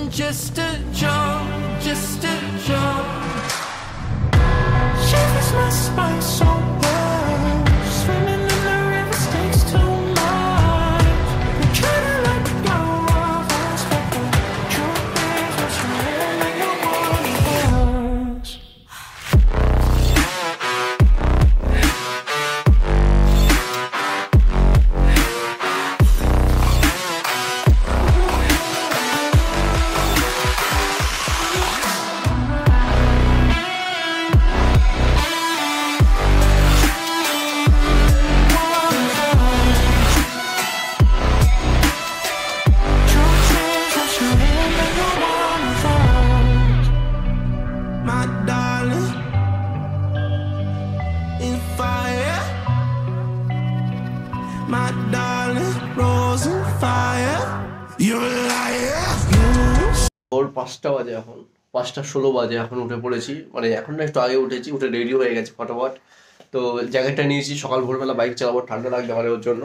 just a jump, just a jump. Shivers my spine so bad. Swimming in the river stakes too much. We try to let go of us, but the truth is what you really want us. My darling, in fire. My darling, rose in fire. You're a liar. ভোর 5টা বাজে, এখন 5টা 16 বাজে। এখন উঠে পড়েছি, মানে এখন না একটু আগে উঠেছি, উঠে রেডি হয়ে গেছি ফটাফট। তো জ্যাকেটটা নিয়েছি, সকাল ভোরবেলা বাইক চালাবো, ঠান্ডা লাগবে আমার ওর জন্য।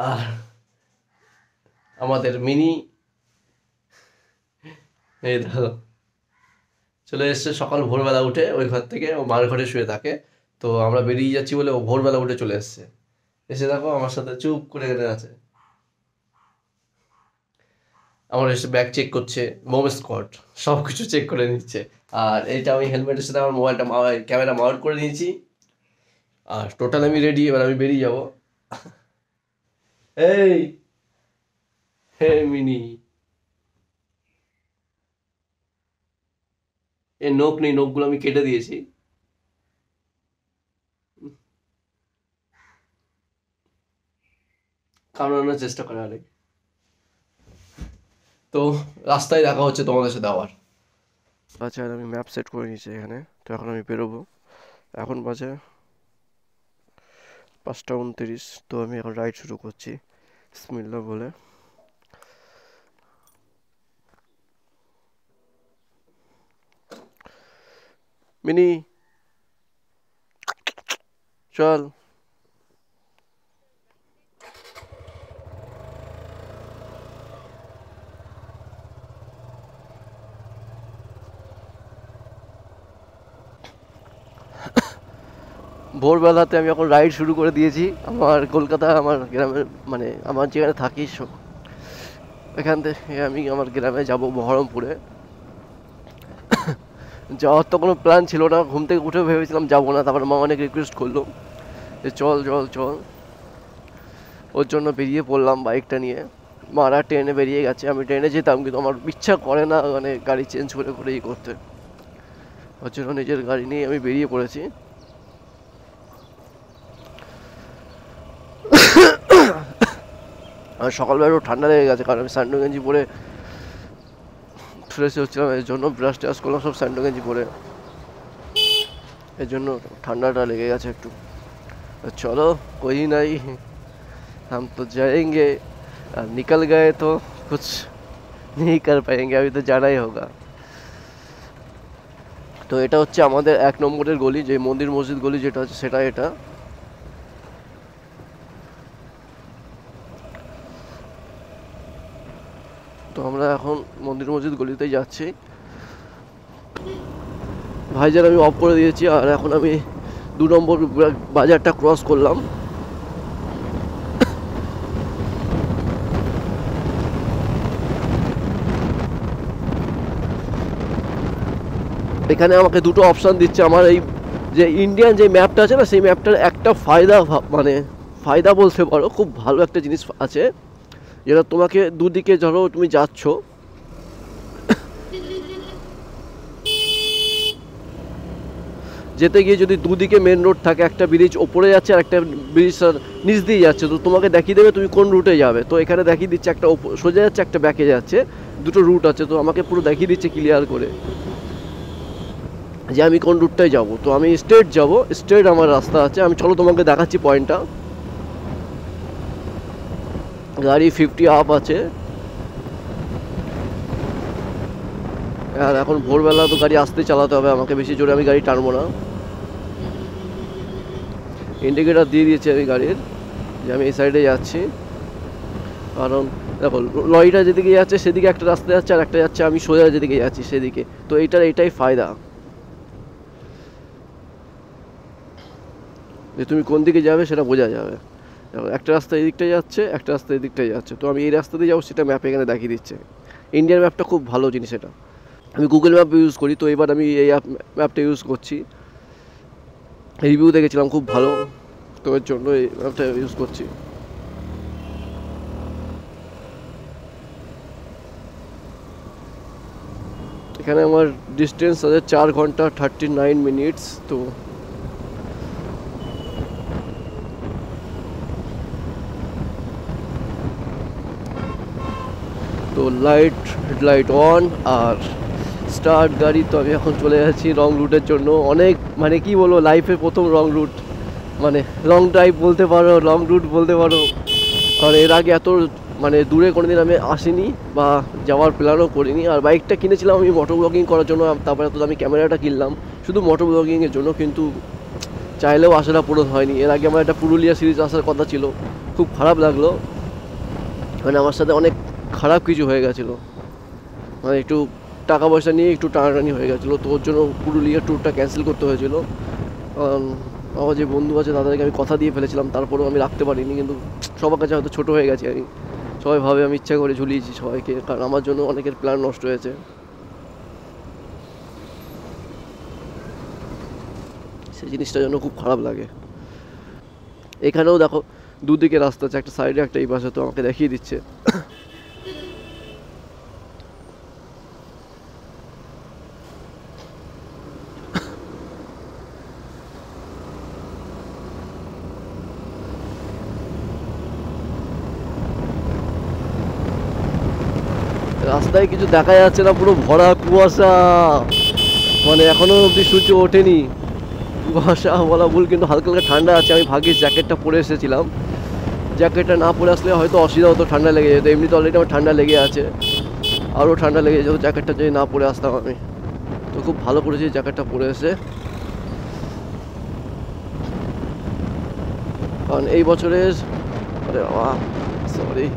আর আমাদের মিনি এই দেখো চলে এসছে সকাল ভোরবেলা উঠে ওই ঘর থেকে, ও মার ঘরে শুয়ে থাকে। তো আমরা বেরিয়ে যাচ্ছি বলে ও ভোরবেলা উঠে চলে এসছে। এসে দেখো আমার সাথে চুপ করে আছে। আমার এসে ব্যাগ চেক করছে, মোম স্কট সব কিছু চেক করে নিচ্ছে। আর এইটা আমি হেলমেটের সাথে আমার মোবাইলটা ক্যামেরা মাউন্ট করে নিয়েছি। আর টোটাল আমি রেডি, এবার আমি বেরিয়ে যাব। এই হে মিনি, এর নখ নেই, নখগুলো আমি কেটে দিয়েছি। কামড়ানোর চেষ্টা করে অনেক। তো রাস্তায় দেখা হচ্ছে তোমাদের সাথে আবার। আচ্ছা, আমি ম্যাপ সেট করে নিয়েছি এখানে। তো এখন আমি বেরোবো। এখন বাজে 5টা 29। তো আমি এখন রাইড শুরু করছি বিসমিল্লাহ বলে। মিনি চল। ভোরবেলাতে আমি এখন রাইড শুরু করে দিয়েছি। আমার কলকাতা, আমার গ্রামের, মানে আমার যেখানে থাকি এখান থেকে আমি আমার গ্রামে যাব বহরমপুরে। যাওয়ার তো কোনো প্ল্যান ছিল না, ঘুম থেকে উঠে ভেবেছিলাম যাবো না, তারপর মা অনেক রিকোয়েস্ট করলো যে চল চল চল। ওর জন্য বেরিয়ে পড়লাম বাইকটা নিয়ে। মারা ট্রেনে বেরিয়ে গেছে, আমি ট্রেনে যেতাম কিন্তু আমার ইচ্ছা করে না মানে গাড়ি চেঞ্জ করে করে করতে। ওর জন্য নিজের গাড়ি নিয়ে আমি বেরিয়ে পড়েছি। আর সকালবেলা একটু ঠান্ডা লেগে গেছে, কারণ আমি স্যান্ডো গেঞ্জি পরে ফ্রেশ হচ্ছিলাম, এর জন্য ব্রাশ টাশ করলাম সব স্যান্ডো গেঞ্জি পরে, এর জন্য ঠান্ডাটা লেগে গেছে একটু। চলো कोई नहीं, हम तो जाएंगे, निकल गए तो कुछ नहीं कर पाएंगे, अभी तो जाना ही होगा। তো এটা হচ্ছে আমাদের 1 নম্বরের গলি, যে মন্দির মসজিদ গলি যেটা হচ্ছে সেটা এটা। তো আমরা এখন মন্দির মসজিদ গলিতে যাচ্ছি। ভাইজান আমি অফ করে দিয়েছি, আর এখন আমি 2 নম্বর বাজারটা ক্রস করলাম। এখানে আমাকে দুটো অপশান দিচ্ছে। আমার এই যে ইন্ডিয়ান যে ম্যাপটা আছে না, সেই ম্যাপটার একটা মানে ফায়দা বলতে পারো, খুব ভালো একটা জিনিস আছে, যেটা তোমাকে দুদিকে ধরো তুমি যাচ্ছ, যেতে গিয়ে যদি দুদিকে মেন রোড থাকে, একটা ব্রিজ ওপরে যাচ্ছে আর একটা ব্রিজ নিচ দিয়ে যাচ্ছে, তো তোমাকে দেখিয়ে দেবে তুমি কোন রুটে যাবে। তো এখানে দেখিয়ে দিচ্ছে একটা সোজা যাচ্ছে, একটা ব্যাকে যাচ্ছে, দুটো রুট আছে। তো আমাকে পুরো দেখিয়ে দিচ্ছে ক্লিয়ার করে যে আমি কোন রুটটায় যাব। তো আমি স্ট্রেট যাব, স্ট্রেট আমার রাস্তা আছে। আমি চলো তোমাকে দেখাচ্ছি পয়েন্টটা। গাড়ি 50 আপ আছে। আর এখন ভোরবেলা তো গাড়ি আস্তে চালাতে হবে আমাকে, বেশি জোরে আমি গাড়ি টানবো না। ইন্ডিকেটার দিয়ে দিয়েছি আমি গাড়ির যে আমি এই সাইডে যাচ্ছি, কারণ দেখো লরিটা যেদিকে যাচ্ছে সেদিকে একটা রাস্তা যাচ্ছে, আর একটা যাচ্ছে আমি সোজা যেদিকে যাচ্ছি সেদিকে। তো এটাই ফায়দা যে তুমি কোন দিকে যাবে সেটা বোঝা যাবে। দেখো একটা রাস্তা এদিকটাই যাচ্ছে, একটা রাস্তা এদিকটাই যাচ্ছে, তো আমি এই রাস্তা দিয়ে যাবো সেটা ম্যাপে এখানে দেখিয়ে দিচ্ছে। ইন্ডিয়ান ম্যাপটা খুব ভালো জিনিস, এটা আমি গুগল ম্যাপ ইউজ করি, তো এবার আমি এই ম্যাপটা ইউজ করছি। রিভিউ দেখেছিলাম খুব ভালো, তো এর জন্য এই ম্যাপটা ইউজ করছি। এখানে আমার ডিস্টেন্স আছে 4 ঘন্টা 39 মিনিটস। তো হেডলাইট অন আর স্টার্ট গাড়ি। তো আমি এখন চলে যাচ্ছি লং রুটের জন্য। অনেক মানে কি বলবো, লাইফে প্রথম লং রুট, মানে লং ড্রাইভ বলতে পারো, লং রুট বলতে পারো। কারণ এর আগে এত মানে দূরে কোনোদিন আমি আসিনি বা যাওয়ার প্ল্যানও করিনি। আর বাইকটা কিনেছিলাম আমি মোটর ব্লগিং করার জন্য, তারপরে তো আমি ক্যামেরাটা কিনলাম শুধু মোটর ব্লগিংয়ের জন্য, কিন্তু চাইলেও আশাটা পূরণ হয়নি। এর আগে আমার একটা পুরুলিয়া সিরিজ আসার কথা ছিল, খুব খারাপ লাগলো, মানে আমার সাথে অনেক খারাপ কিছু হয়ে গেছিলো, মানে একটু টাকা পয়সা নিয়ে একটু টানাটানি হয়ে গেছিলো, তো ওর জন্য পুরুলিয়া ট্যুরটা ক্যান্সেল করতে হয়েছিল। আমার যে বন্ধু আছে তাদেরকে আমি কথা দিয়ে ফেলেছিলাম, তারপরেও আমি রাখতে পারিনি। কিন্তু সবার কাছে হয়তো ছোটো হয়ে গেছি আমি, সবাই ভাবে আমি ইচ্ছা করে ঝুলিয়েছি সবাইকে, কারণ আমার জন্য অনেকের প্ল্যান নষ্ট হয়েছে। সেই জিনিসটার জন্য খুব খারাপ লাগে। এখানেও দেখো দুদিকে রাস্তা আছে, একটা সাইডে একটা এই পাশে, তো আমাকে দেখিয়ে দিচ্ছে। রাস্তায় কিছু দেখা যাচ্ছে না, পুরো ভরা কুয়াশা, মানে এখনো অবধি সূর্য ওঠেনি। কুয়াশা বলা ভুল, কিন্তু হালকা হালকা ঠান্ডা আছে। আমি ভাগ্যিস জ্যাকেটটা পরে এসেছিলাম, জ্যাকেটটা না পরে আসলে হয়তো অসুবিধা হতো, ঠান্ডা লেগে যেত। এমনিতে অলরেডি আমার ঠান্ডা লেগে আছে, আরও ঠান্ডা লেগে যেত জ্যাকেটটা যদি না পরে আসতাম আমি। তো খুব ভালো করেছি জ্যাকেটটা পরে এসে, কারণ এই বছরের সরি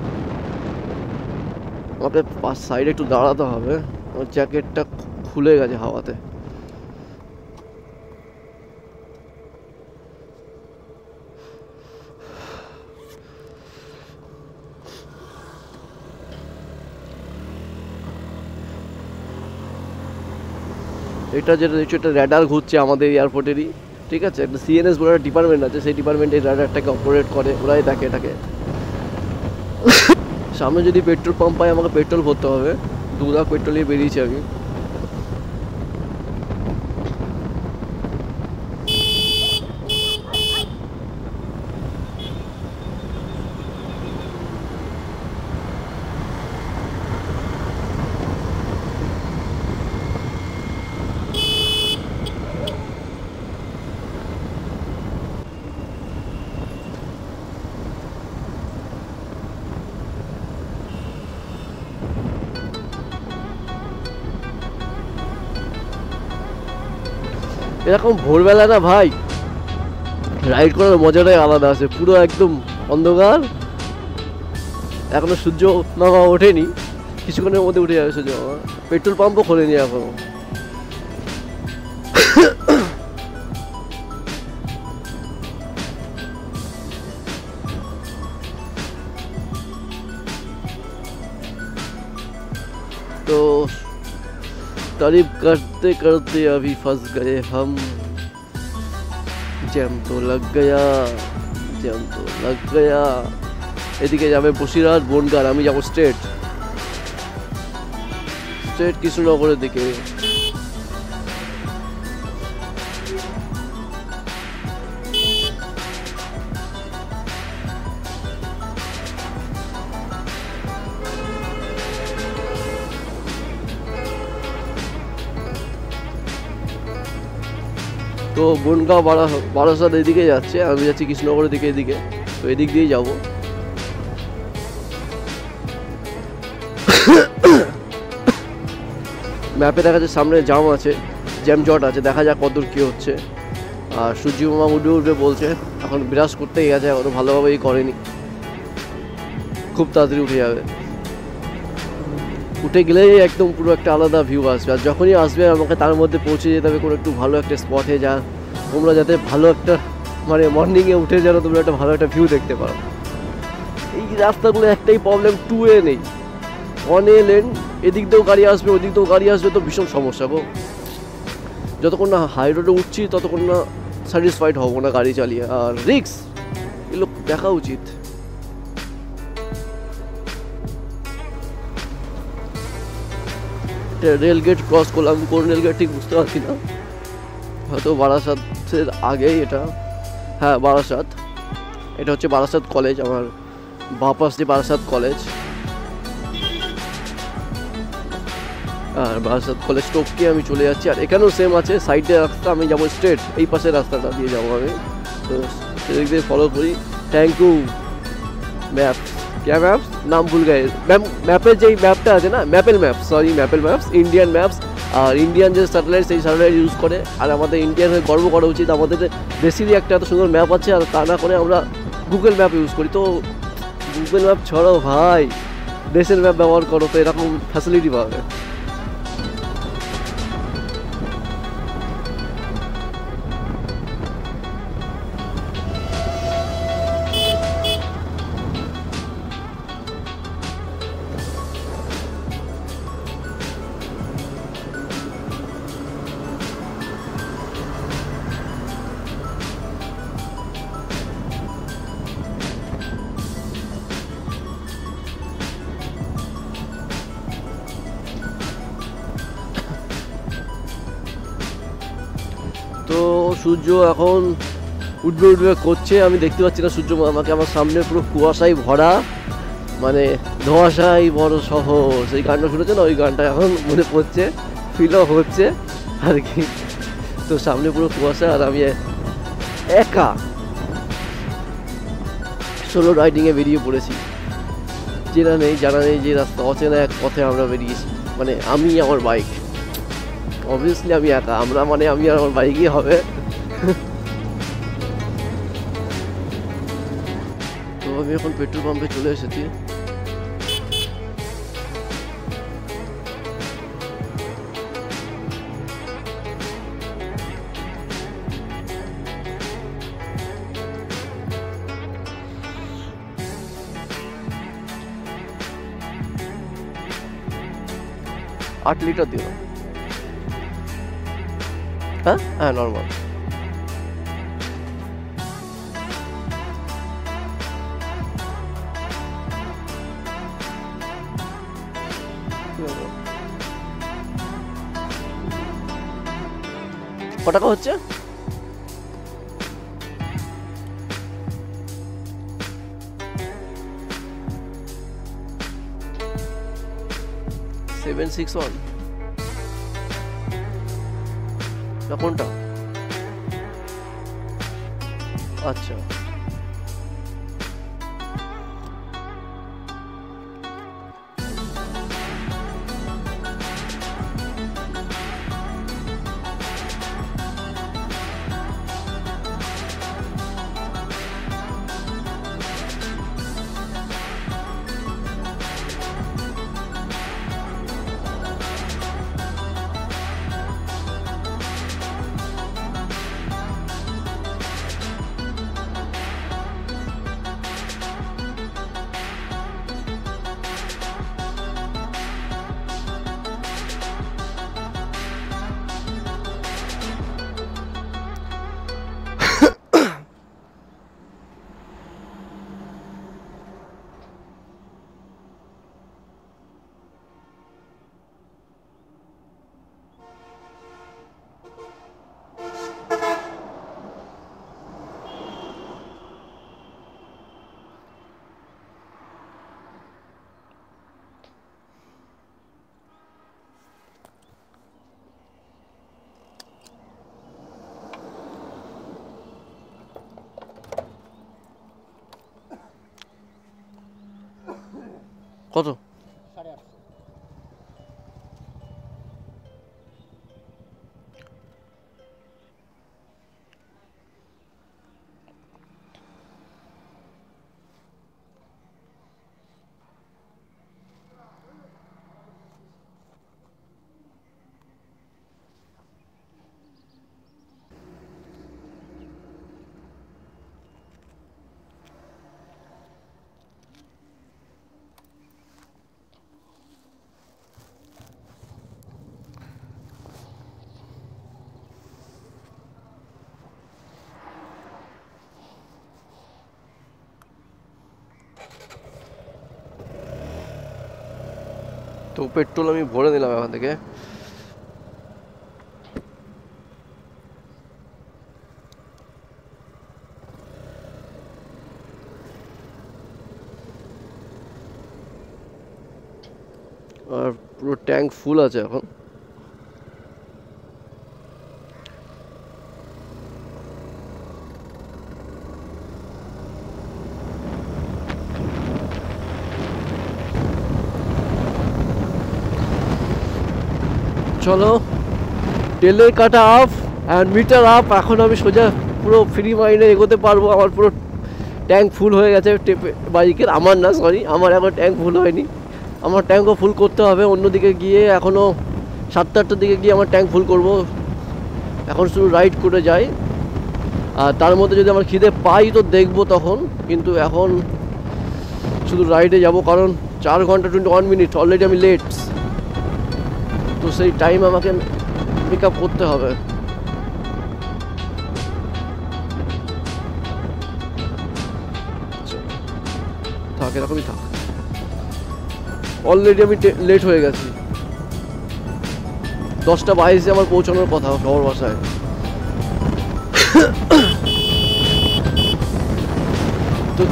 আমাকে পাশ সাইডে একটু দাঁড়াতে হবে, আমার জ্যাকেটটা খুলে গেছে হাওয়াতে। এটা যেটা দেখছো, এটা র্যাডার ঘুরছে আমাদের এয়ারপোর্টেরই, ঠিক আছে। একটা সিএনএস বলে একটা ডিপার্টমেন্ট আছে, সেই ডিপার্টমেন্ট এই র্যাডারটাকে অপারেট করে, ওরাই দেখে এটাকে। সামনে যদি পেট্রোল পাম্প পাই আমাকে পেট্রোল ভরতে হবে, 2 লাখ পেট্রোল নিয়ে বেরিয়েছি আমি। এরকম ভোরবেলা না ভাই রাইড করার মজাটাই আলাদা আছে, পুরো একদম অন্ধকার, এখনো সূর্য মামা ওঠেনি, কিছুক্ষণের মধ্যে উঠে যাবে সূর্য মামা। পেট্রোল পাম্পও খোলেনি এখনো। तो तारीफ करते करते अभी फंस गए हम, जैम तो लग गया, जैम तो लग गया। এদিকে যাবে বসিরহাট বনগাঁ, আমি যাবো স্ট্রেট কৃষ্ণনগরের দিকে। তো বনগাঁ বারাসাত এদিকে যাচ্ছে, আমি যাচ্ছি কৃষ্ণনগরের দিকে, এদিকে, তো এদিক দিয়েই যাবো। ম্যাপে দেখা যাচ্ছে সামনে জ্যাম আছে, জ্যাম জট আছে, দেখা যাক কতদূর কী হচ্ছে। আর সূর্য মামা উঠবে বলছে, এখন বিরাজ করতেই গেছে, এখনো ভালোভাবেই করেনি, খুব তাড়াতাড়ি উঠে যাবে। উঠে গেলেই একদম পুরো একটা আলাদা ভিউ আসবে, আর যখনই আসবে আমাকে তার মধ্যে পৌঁছে যেতে হবে কোনো একটু ভালো একটা স্পটে, যা তোমরা যাতে ভালো একটা মানে মর্নিংয়ে উঠে যেন তোমরা একটা ভালো একটা ভিউ দেখতে পারো। এই রাস্তাগুলো একটাই প্রবলেম, 2 ওয়ে নেই, 1 ওয়ে লেন, এদিক দিয়েও গাড়ি আসবে ওদিক দিয়েও গাড়ি আসবে, তো ভীষণ সমস্যা গো। যতক্ষণ না হাই রোডে উঠছি ততক্ষণ না স্যাটিসফাইড হবো না গাড়ি চালিয়ে, আর রিক্স এগুলো দেখা উচিত। রেলগেট ক্রস করলাম, কোন রেলগেট ঠিক বুঝতে পারছি না, হয়তো বারাসাতের আগেই এটা, হ্যাঁ বারাসাত, এটা হচ্ছে বারাসাত কলেজ, আমার বাপাস দিয়ে বারাসাত কলেজ, আর বারাসাত কলেজ টপকে আমি চলে যাচ্ছি। আর এখানেও সেম আছে, সাইডে রাস্তা, আমি যাবো স্ট্রেট এই পাশের রাস্তাটা দিয়ে যাবো আমি, তো সেদিক দিয়ে ফলো করি। থ্যাংক ইউ ম্যাপ, क्या ম্যাপস নাম ভুল গেছে, ম্যাপের যেই ম্যাপটা আছে না, Mappls maps, sorry Mappls maps, Indian maps, আর ইন্ডিয়ান যে স্যাটেলাইট সেই স্যাটেলাইট ইউজ করে, আর আমাদের ইন্ডিয়ান হয়ে গর্ব করা উচিত, আমাদের দেশেরই একটা এত সুন্দর ম্যাপ আছে, আর তা না করে আমরা গুগল ম্যাপ ইউজ করি। তো গুগল ম্যাপ ছড়াও ভাই, দেশের ম্যাপ ব্যবহার করো, তো এরকম ফ্যাসিলিটি পাবে। তো সূর্য এখন উঠবে উঠবে করছে, আমি দেখতে পাচ্ছি না সূর্য আমাকে, আমার সামনে পুরো কুয়াশায় ভরা, মানে ধোঁয়াশাই বড় শহর, সেই গানটা শুনেছে না, ওই গানটা এখন মনে পড়ছে, ফিলও হচ্ছে আর কি। তো সামনে পুরো কুয়াশা, আর আমি একা সোলো রাইডিংয়ে বেরিয়ে পড়েছি, চেনা নেই জানা নেই যে রাস্তা, অচেনা এক পথে আমরা বেরিয়েছি, মানে আমি আমার বাইক, অবভিয়াসলি আমি একা, আমরা মানে আমি আর আমার বাইকই হবে। তো আমি এখন পেট্রোল পাম্পে চলে এসেছি, আট লিটার দিল, হ্যাঁ হ্যাঁ নর্মাল। ক টাকা হচ্ছে? সেভেন সিক্স ওয়ান না কোনটা? আচ্ছা কত? তো পেট্রোল আমি ভরে নিলাম এখান থেকে। আর পুরো ট্যাঙ্ক ফুল আছে এখন। চলো, তেলের কাটা আপ অ্যান্ড মিটার আপ। এখন আমি সোজা পুরো ফ্রি মাইন্ডে এগোতে পারবো। আমার পুরো ট্যাঙ্ক ফুল হয়ে গেছে বাইকের, আমার না, সরি, আমার এখন ট্যাঙ্ক ফুল হয়নি। আমার ট্যাঙ্কও ফুল করতে হবে। অন্যদিকে গিয়ে এখনও 7-8টার দিকে গিয়ে আমার ট্যাঙ্ক ফুল করব। এখন শুধু রাইড করে যাই, আর তার মধ্যে যদি আমার খিদে পাই তো দেখবো তখন, কিন্তু এখন শুধু রাইডে যাব, কারণ 4 ঘন্টা 21 মিনিট অলরেডি আমি লেট। তো সেই টাইম আমাকে পিক আপ করতে হবে। থাক, এরকমই থাক। অলরেডি আমি লেট হয়ে গেছি। 10টা 22-এ আমার পৌঁছানোর কথা শহর বাসায়। তো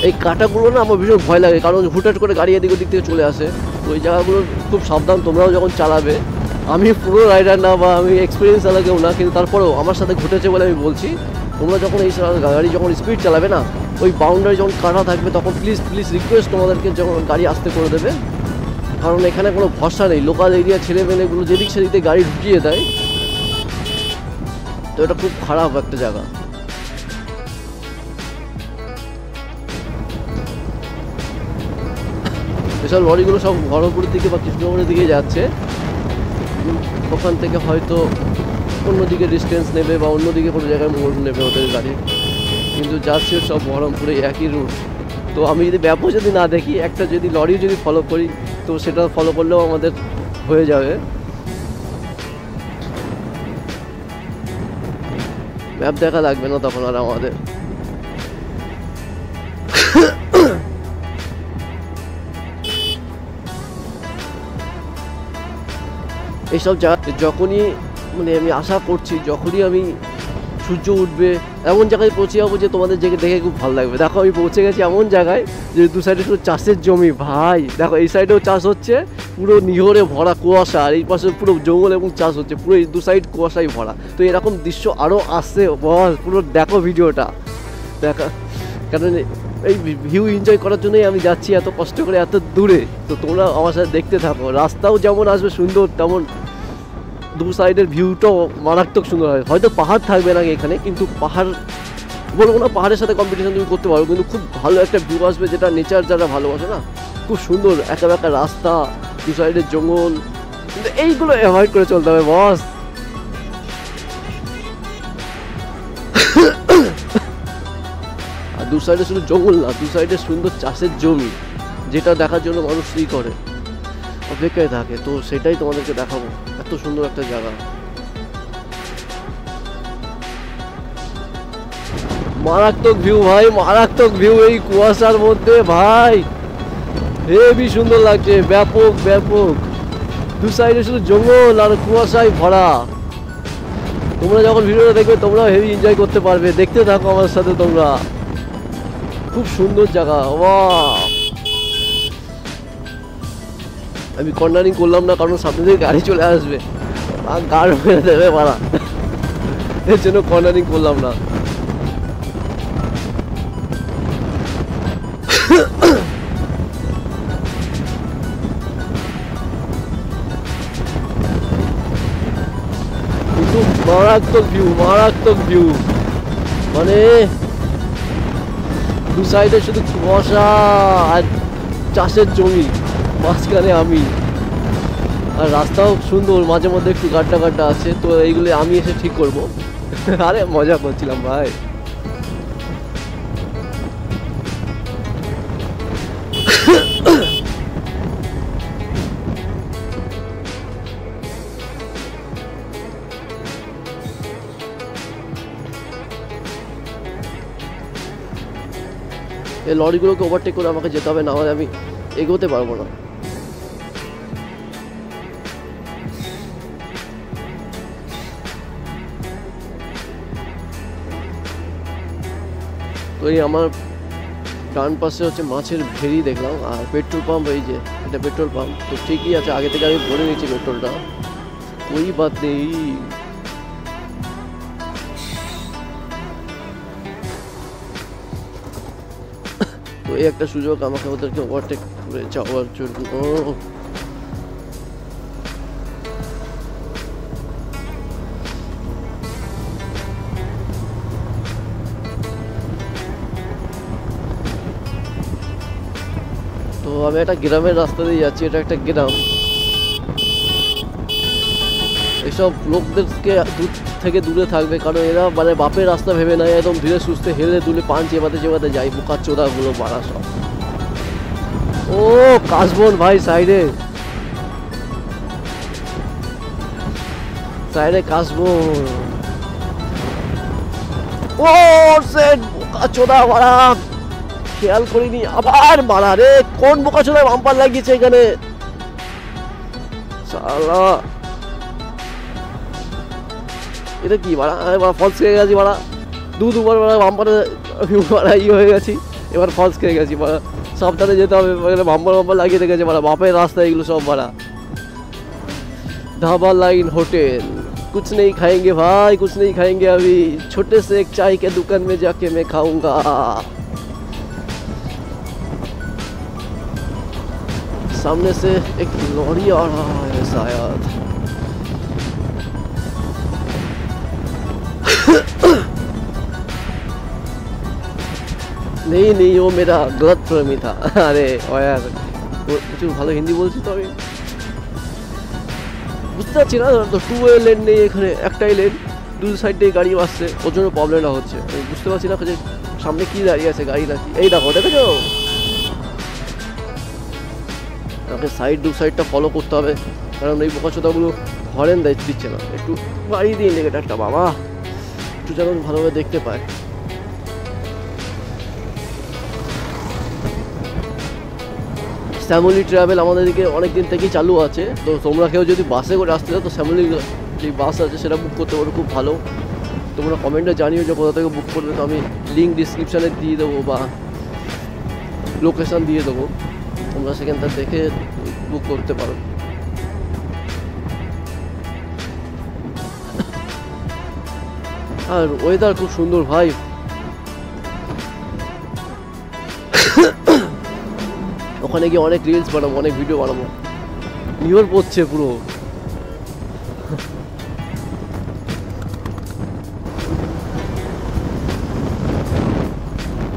এই কাটাগুলো না আমার ভীষণ ভয় লাগে, কারণ হুটহাট করে গাড়ি এদিক ওদিক থেকে চলে আসে। তো ওই জায়গাগুলো খুব সাবধান তোমরাও যখন চালাবে। আমি পুরো রাইডার না বা আমি এক্সপিরিয়েন্স চালাকেও না, কিন্তু তারপরেও আমার সাথে ঘটেছে বলে আমি বলছি, তোমরা যখন এই গাড়ি যখন স্পিড চালাবে না, ওই বাউন্ডারি যখন কাটা থাকবে তখন প্লিজ প্লিজ রিকোয়েস্ট তোমাদেরকে যখন গাড়ি আসতে করে দেবে, কারণ এখানে কোনো ভরসা নেই। লোকাল এরিয়া ছেলেমেলেগুলো যেদিক সেদিকে গাড়ি ঢুকিয়ে দেয়, তো এটা খুব খারাপ একটা জায়গা। এসব লরিগুলো সব ঘরপুরের দিকে বা কৃষ্ণনগরের দিকে যাচ্ছে। ওখান থেকে হয়তো অন্যদিকে ডিস্টেন্স নেবে বা অন্যদিকে কোনো জায়গায় মোড় নেবে ওদের গাড়ি, কিন্তু যাচ্ছে সব বহরমপুরে একই রুট। তো আমি যদি ম্যাপও যদি না দেখি, একটা যদি লরি যদি ফলো করি, তো সেটা ফলো করলেও আমাদের হয়ে যাবে। ম্যাপ দেখা লাগবে না তখন আর আমাদের। এইসব জায়গা যখনই মানে আমি আশা করছি, যখনই আমি সূর্য উঠবে এমন জায়গায় পৌঁছে যাবো যে তোমাদের দেখে খুব ভালো লাগবে। দেখো আমি পৌঁছে গেছি এমন জায়গায় যে দু সাইডে শুধু চাষের জমি। ভাই দেখো, এই সাইডেও চাষ হচ্ছে, পুরো নিহরে ভরা কুয়াশা, আর এই পাশে পুরো জঙ্গল এবং চাষ হচ্ছে, পুরো এই দু সাইড কুয়াশাই ভরা। তো এরকম দৃশ্য আরও আসছে, বল পুরো দেখো ভিডিওটা দেখা, কারণ এই ভিউ এনজয় করার জন্যই আমি যাচ্ছি এত কষ্ট করে এত দূরে। তো তোমরা আমার সাথে দেখতে থাকো। রাস্তাও যেমন আসবে সুন্দর, তেমন দু সাইডের ভিউটাও মারাত্মক সুন্দর হয়। হয়তো পাহাড় থাকবে না এখানে, কিন্তু পাহাড় বলবো না, পাহাড়ের সাথে কম্পিটিশন তুমি করতে পারো, কিন্তু খুব ভালো একটা ভিউ আসবে, যেটা নেচার যারা ভালোবাসে না, খুব সুন্দর একা একা রাস্তা, দু সাইডের জঙ্গল। কিন্তু এইগুলো অ্যাভয়েড করে চলতে হবে বস। আর দু সাইডে শুধু জঙ্গল না, দু সাইডে সুন্দর চাষের জমি, যেটা দেখার জন্য মানুষ ই করে, অপেক্ষায় থাকে। তো সেটাই তোমাদেরকে দেখাবো, এত সুন্দর একটা জায়গা। মারাত্মক ভিউ ভাই, মারাত্মক ভিউ এই কুয়াশার মধ্যে ভাই, হেবি সুন্দর লাগছে, ব্যাপক ব্যাপক। দু সাইডে শুধু জঙ্গল আর কুয়াশায় ভরা। তোমরা যখন ভিডিওটা দেখবে তোমরাও হেভি এনজয় করতে পারবে। দেখতে থাকো আমার সাথে তোমরা। খুব সুন্দর জায়গা। ওয়াও, আমি কর্নারিং করলাম না, কারণ সামনে থেকে গাড়ি চলে আসবে, গাড় মেরে দেবে মারা, এর জন্য কর্নারিং করলাম না। কিন্তু মারাত্মক ভিউ, মারাত্মক ভিউ, মানে দু সাইডে শুধু কুয়াশা আর চাষের জমি, মাঝখানে আমি। আর রাস্তাও সুন্দর, মাঝে মধ্যে একটু গাড্ডা গাড্ডা আছে, তো এইগুলো আমি এসে ঠিক করবো। আরে মজা করছিলাম ভাই। এই লরিগুলোকে ওভারটেক করে আমাকে যেতে হবে, না হলে আমি এগোতে পারবো না। তো এই আমার ডান পাশে হচ্ছে মাছের ভেড়ি দেখলাম, আর পেট্রোল পাম্প, এই যে এটা পেট্রোল পাম্প। তো ঠিকই আছে, আগে থেকে আমি ভরে নিয়েছি পেট্রোলটা, ওই বাদ নেই। তো এই একটা সুযোগ আমাকে ওদেরকে ওভারটেক করে যাওয়ার জন্য। তো আমি একটা গ্রামের রাস্তা দিয়ে যাচ্ছি, এটা একটা গ্রাম। এইসব লোকদেরকে দূর থেকে দূরে থাকবে, কারণ এরা মানে বাপের রাস্তা ভেবে নেয়, একদম ধীরে সুস্থে হেলে দুলে পান চেবাতে চেবাতে যায়, বোকার চোদাগুলো মারা সব। ও কাশবন ভাই, সাইডে সাইডে কাশবন। ও সেট বোকা চোদা মারা, খেয়াল করিনি, আবার মারা রে। কোন বোকা চোদা বাম্পার লাগিয়েছে এখানে শালা? এটা কি মারা, ফলস খেয়ে গেছি মারা, দুবার মারা বাম্পারে মারা ই হয়ে গেছি, এবার ফলস খেয়ে গেছি মারা। সাবধানে যেতে হবে, বাম্পার বাম্পার লাগিয়ে রেখেছে মারা, বাপের রাস্তা এগুলো সব মারা। ढाबा लाइन होटल, कुछ नहीं खाएंगे भाई, कुछ नहीं खाएंगे अभी, छोटे से एक चाय के दुकान में जाके मैं खाऊंगा। सामने से एक लॉरी आ रहा है शायद। नहीं नहीं, वो मेरा गलत फहमी था। अरे यार, कुछ ভালো হিন্দি বলছি তো আমি, বুঝতে পারছি না। তো 2 ওয়ে লেন নেই এখানে, একটাই লেন, দু সাইড দিয়ে গাড়ি আসছে, ওর জন্য প্রবলেমটা হচ্ছে। আমি বুঝতে পারছি না যে সামনে কি দাঁড়িয়ে আছে, গাড়ি নাকি। এই দেখো, দেখেছো, আমাকে দু সাইডটা ফলো করতে হবে, কারণ এই বোকাচোদাগুলো হরেন দিচ্ছে না। একটু বাড়ি দিয়ে ইন্ডিকেটারটা বাবা, একটু যেন ভালোভাবে দেখতে পায়। শ্যামলী ট্রাভেল আমাদের দিকে অনেক দিন থেকেই চালু আছে। তো তোমরা কেউ যদি বাসে করে আসতে চাও, তো শ্যামলী যে বাস আছে সেটা বুক করতে পারো, খুব ভালো। তোমরা কমেন্টে জানিও যে কোথা থেকে বুক করবে, তো আমি লিঙ্ক ডিসক্রিপশানে দিয়ে দেবো বা লোকেশান দিয়ে দেবো, তোমরা সেখানটা দেখে বুক করতে পারো। আর ওয়েদার খুব সুন্দর ভাই, ওখানে গিয়ে অনেক রিলস বানাবো, অনেক ভিডিও বানাবো। নিয়র পড়ছে পুরো।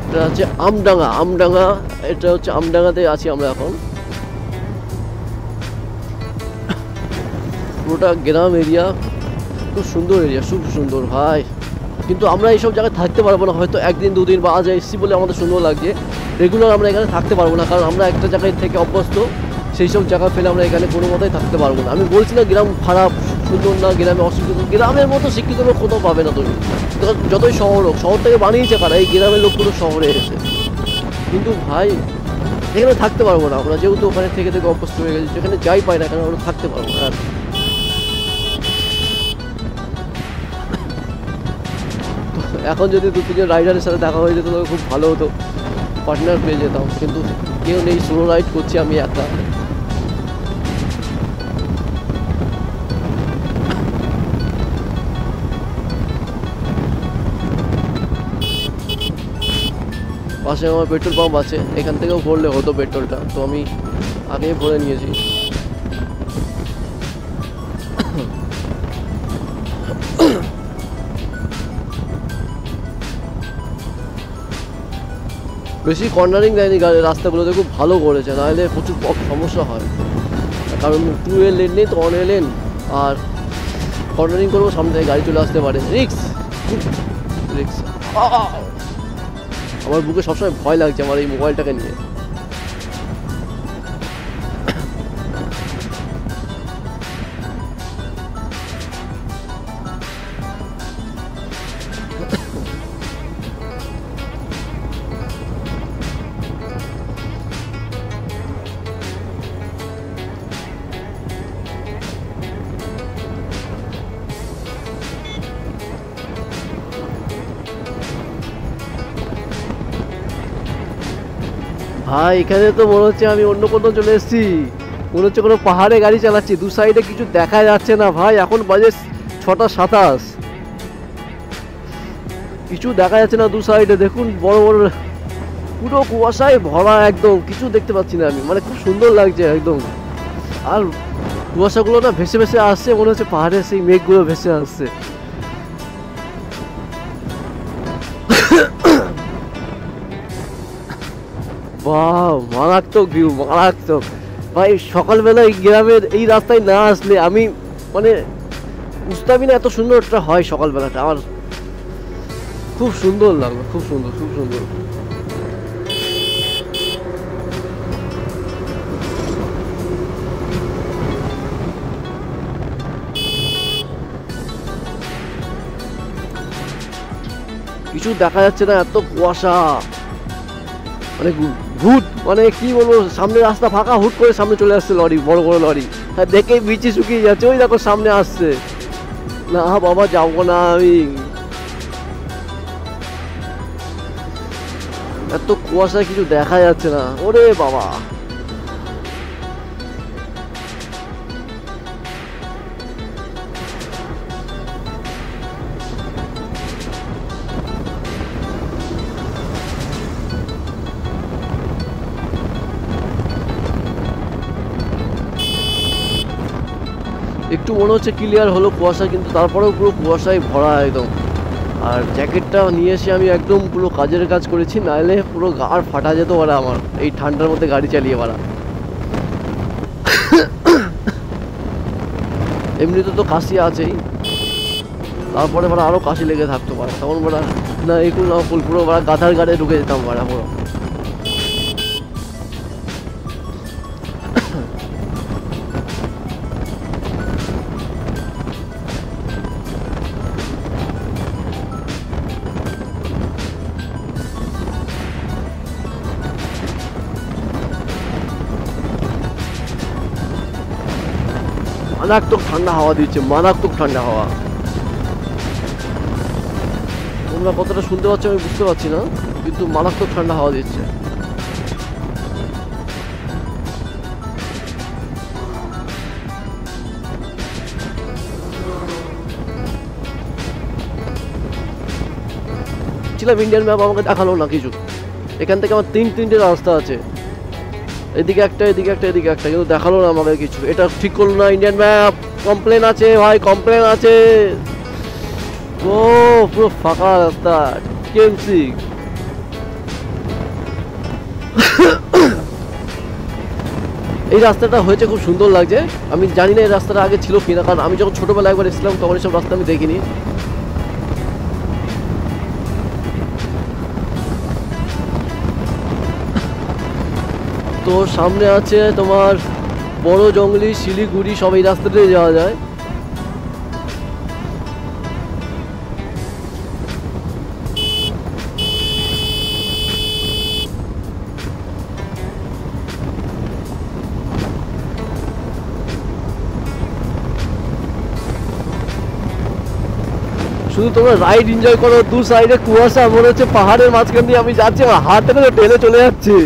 এটা হচ্ছে আমডাঙ্গা, এটা হচ্ছে আমডাঙ্গাতে আছি আমরা এখন। পুরোটা গ্রাম এরিয়া, খুব সুন্দর এরিয়া, খুব সুন্দর ভাই। কিন্তু আমরা এইসব জায়গায় থাকতে পারবো না, হয়তো একদিন দুদিন বা আজ এসেছি বলে আমাদের সুন্দর লাগছে। রেগুলার আমরা এখানে থাকতে পারবো না, কারণ আমরা একটা জায়গায় থেকে অভ্যস্ত, সেই সব জায়গা ফেলে আমরা এখানে কোনো মতেই থাকতে পারবো না। আমি বলছি না গ্রাম খারাপ সুন্দর না, গ্রামে অশিক্ষিত, গ্রামের মতো শিক্ষিত লোক কোথাও পাবে না তুমি, যতই শহর হোক। শহর থেকে বানিয়েছে কারা? এই গ্রামের লোকগুলো শহরে এসে। কিন্তু ভাই এখানে থাকতে পারবো না আমরা, যেহেতু ওখানে থেকে থেকে অভ্যস্ত হয়ে গেছি, যেখানে যাই পাই না কেন আমরা থাকতে পারবো না। এখন যদি 2-3 রাইডারের সাথে দেখা হয়ে যেত তবে খুব ভালো হতো, পার্টনার পেয়ে যেতাম, কিন্তু কেউ নেই, সোলো রাইড করছি আমি একা। পাশে আমার পেট্রোল পাম্প আছে, এখান থেকেও ভরলে হতো পেট্রোলটা, তো আমি আগেই ভরে নিয়েছি। বেশি কর্নারিং দেয়নি গাড়ি, রাস্তাগুলোতে খুব ভালো করেছে, নাহলে প্রচুর সমস্যা হয়। কারণ 2 ওয়ে লেন নেই তো 1 ওয়ে লেন, আর কর্নারিং করবো সামনে থেকে গাড়ি চলে আসতে পারে, রিক্স। আমার বুকে সবসময় ভয় লাগছে আমার এই মোবাইলটাকে নিয়ে। ভাই এখানে তো মনে হচ্ছে আমি অন্য কোথাও চলে এসেছি, মনে হচ্ছে কোনো পাহাড়ে গাড়ি চালাচ্ছি, দু সাইডে কিছু দেখা যাচ্ছে না ভাই, এখন বাজে 6টা 27, কিছু দেখা যাচ্ছে না দু সাইডে, দেখুন বড় বড় পুরো কুয়াশায় ভরা, একদম কিছু দেখতে পাচ্ছি না আমি, মানে খুব সুন্দর লাগছে একদম। আর কুয়াশাগুলো না ভেসে ভেসে আসছে, মনে হচ্ছে পাহাড়ের সেই মেঘগুলো ভেসে আসছে। বাহ, মারাত্মক ভিউ, মারাত্মক ভাই। সকালবেলা এই গ্রামের এই রাস্তায় না আসলে আমি মানে বুঝতামই না এত সুন্দর একটা হয় সকালবেলাটা। আমার খুব সুন্দর লাগলো, খুব সুন্দর, খুব সুন্দর। কিছু দেখা যাচ্ছে না, এত কুয়াশা, মানে ভূত, মানে কি বলবো, সামনে রাস্তা ফাঁকা, হুট করে সামনে চলে আসছে লরি, বড় বড় লরি, হ্যাঁ দেখেই বিচি শুকিয়ে যাচ্ছে, ওই দেখো সামনে আসছে। না বাবা, যাবো না আমি, এত কুয়াশায় কিছু দেখা যাচ্ছে না, ওরে বাবা। একটু মনে হচ্ছে ক্লিয়ার হলো কুয়াশা, কিন্তু তারপরেও পুরো কুয়াশায় ভরা একদম। আর জ্যাকেটটা নিয়ে এসে আমি একদম পুরো কাজের কাজ করেছি, নাহলে পুরো গাড় ফাটা যেত পারে আমার এই ঠান্ডার মধ্যে গাড়ি চালিয়ে পারা। এমনিতে তো কাশি আছেই, তারপরে মানে আরো কাশি লেগে থাকতে পারে, তখন বলা না একটু না ফুল পুরো গাধার গাড়ে ঢুকে যেতাম পারে পুরো। মারাত্মক ঠান্ডা হাওয়া দিচ্ছে, মারাত্মক ঠান্ডা হাওয়া। তোমরা কতটা শুনতে পাচ্ছ আমি বুঝতে পারছি না, কিন্তু মারাত্মক ঠান্ডা হাওয়া দিচ্ছে। ছিলাম ইন্ডিয়ান ম্যাপ, আমাকে দেখালো না কিছু। এখান থেকে আমার তিনটে রাস্তা আছে, এদিকে একটা, এদিকে একটা, এদিকে একটা, কিন্তু দেখালো না আমাকে কিছু। এটা ঠিক করলো না ইন্ডিয়ান ম্যাপ, কমপ্লেন আছে ভাই, কমপ্লেন আছে। ও পুরো ফাঁকা রাস্তা, কেমসি। এই রাস্তাটা হয়েছে, খুব সুন্দর লাগছে। আমি জানি না এই রাস্তাটা আগে ছিল কিনা, কারণ আমি যখন ছোটবেলায় একবার এসেছিলাম তখন এসব রাস্তা আমি দেখিনি। তো সামনে আছে তোমার বড় জঙ্গলি, শিলিগুড়ি, সব এই রাস্তাতে যাওয়া যায়। শুধু তোমরা রাইড এনজয় করো, দু সাইডে কুয়াশা, মনে হচ্ছে পাহাড়ের মাঝখান দিয়ে আমি যাচ্ছি, আমার হাত থেকে টেনে চলে যাচ্ছে।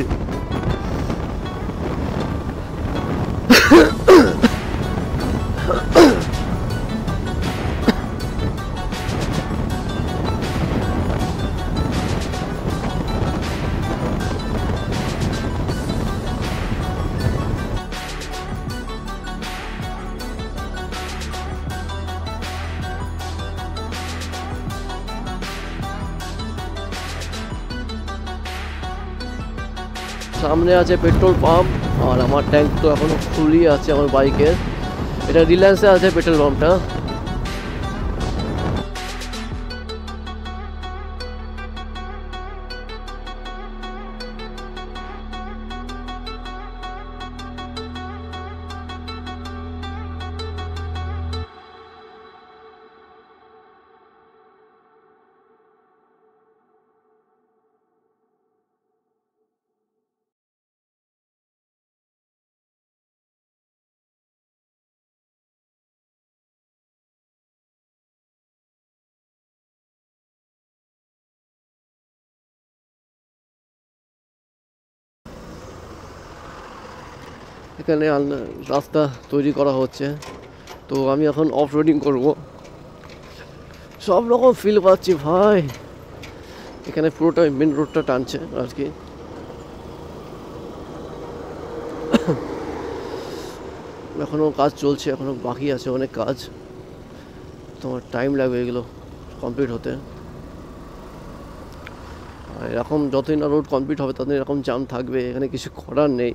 সামনে আছে পেট্রোল পাম্প, আর আমার ট্যাঙ্ক তো এখনো ফুলই আছে আমার বাইকের। এটা রিলায়েন্সে আছে পেট্রোল পাম্পটা। এখানে রাস্তা তৈরি করা হচ্ছে, তো আমি এখন অফ রোডিং করবো। সব রকম ফিল পাচ্ছি ভাই, এখানে পুরোটা মেন রোডটা টানছে আর কি। এখনও কাজ চলছে, এখনও বাকি আছে অনেক কাজ, তোমার টাইম লাগবে এগুলো কমপ্লিট হতে। আর এরকম যতদিন না রোড কমপ্লিট হবে ততদিন এরকম জ্যাম থাকবে, এখানে কিছু করার নেই।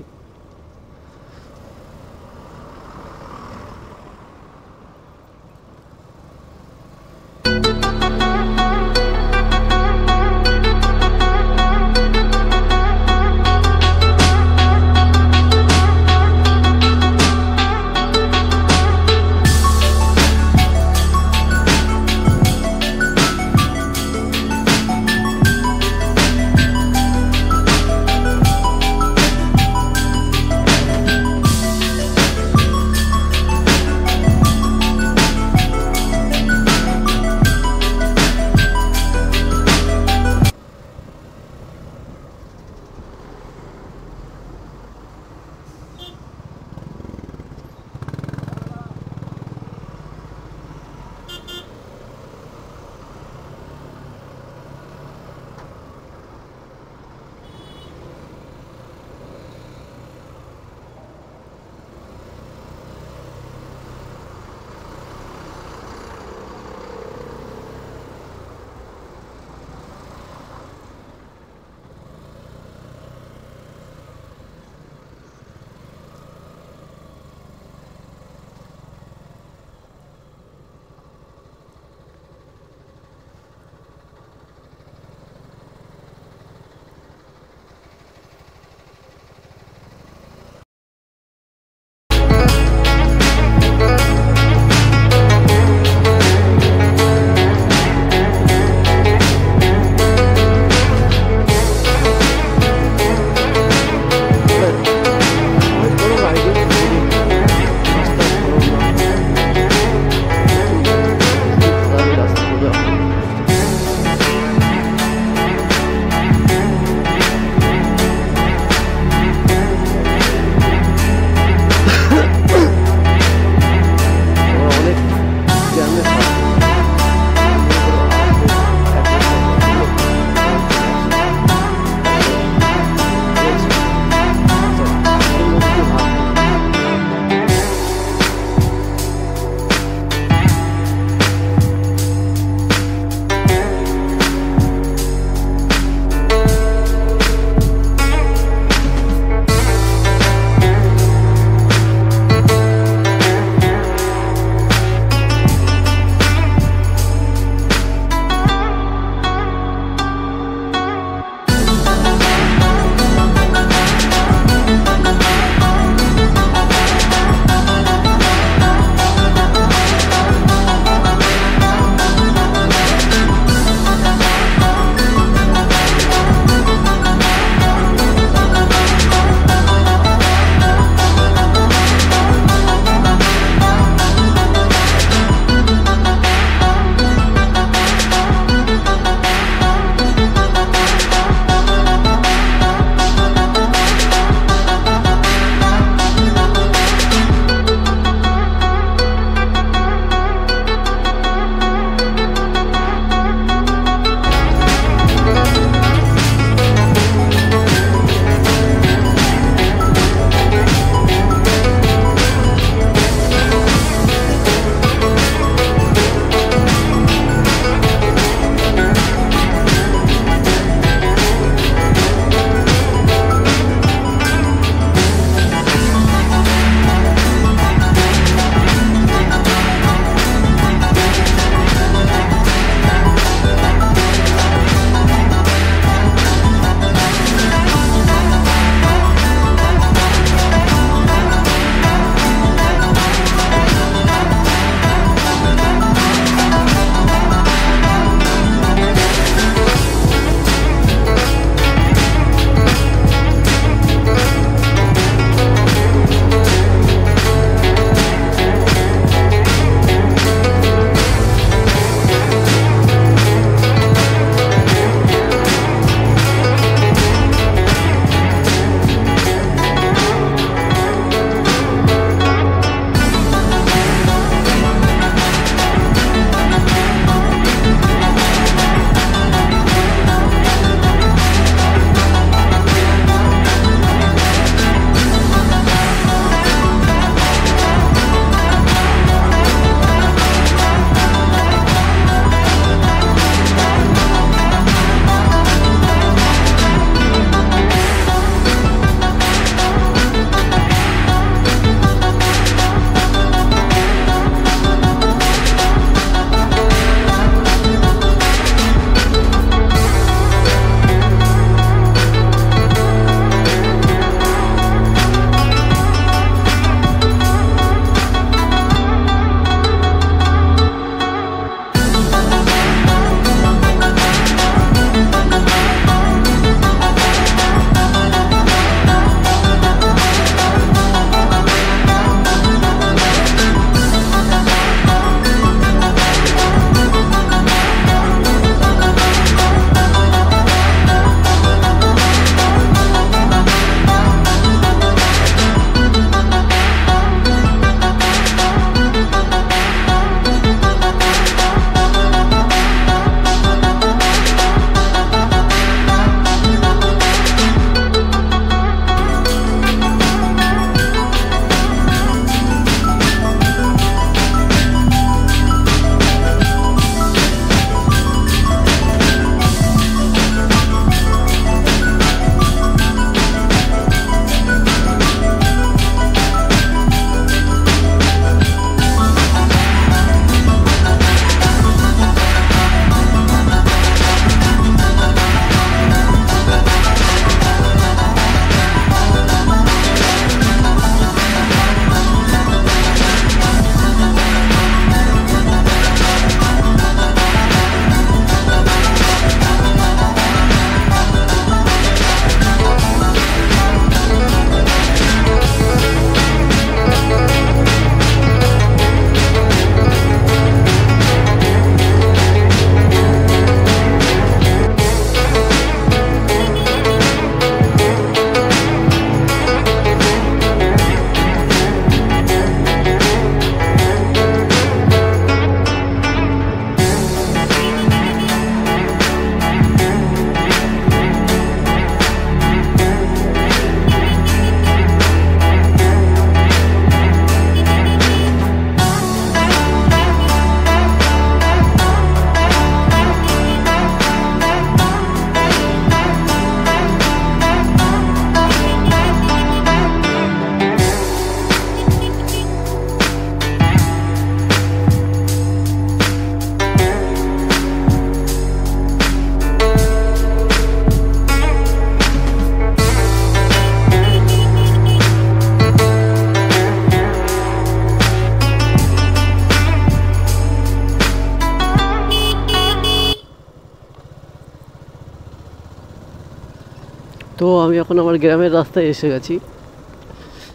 আমি এখন আমার গ্রামের রাস্তায় এসে গেছি,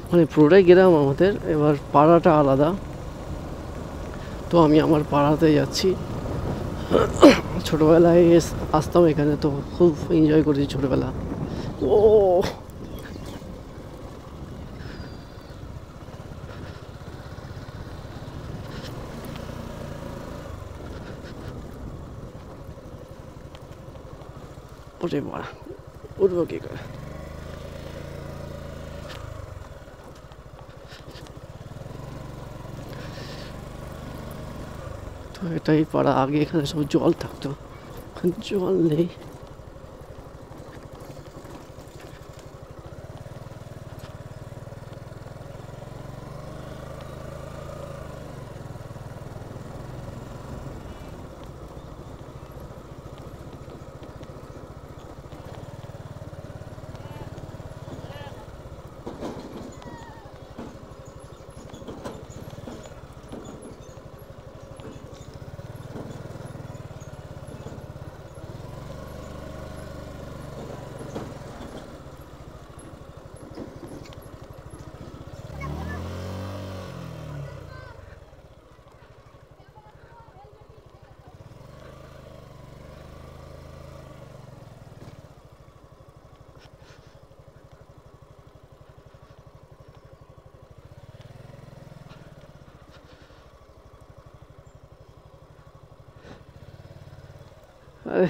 মানে পুরোটাই গ্রাম আমাদের, এবার পাড়াটা আলাদা। তো আমি আমার পাড়াতে যাচ্ছি। ছোটোবেলায় আসতাম এখানে, তো খুব এনজয় করেছি ছোটোবেলা। ও ওরে বাড়া, উঠবো কি করে? তো এটাই পাড়া, আগে এখানে সব জল থাকতো, এখন জল নেই। আরে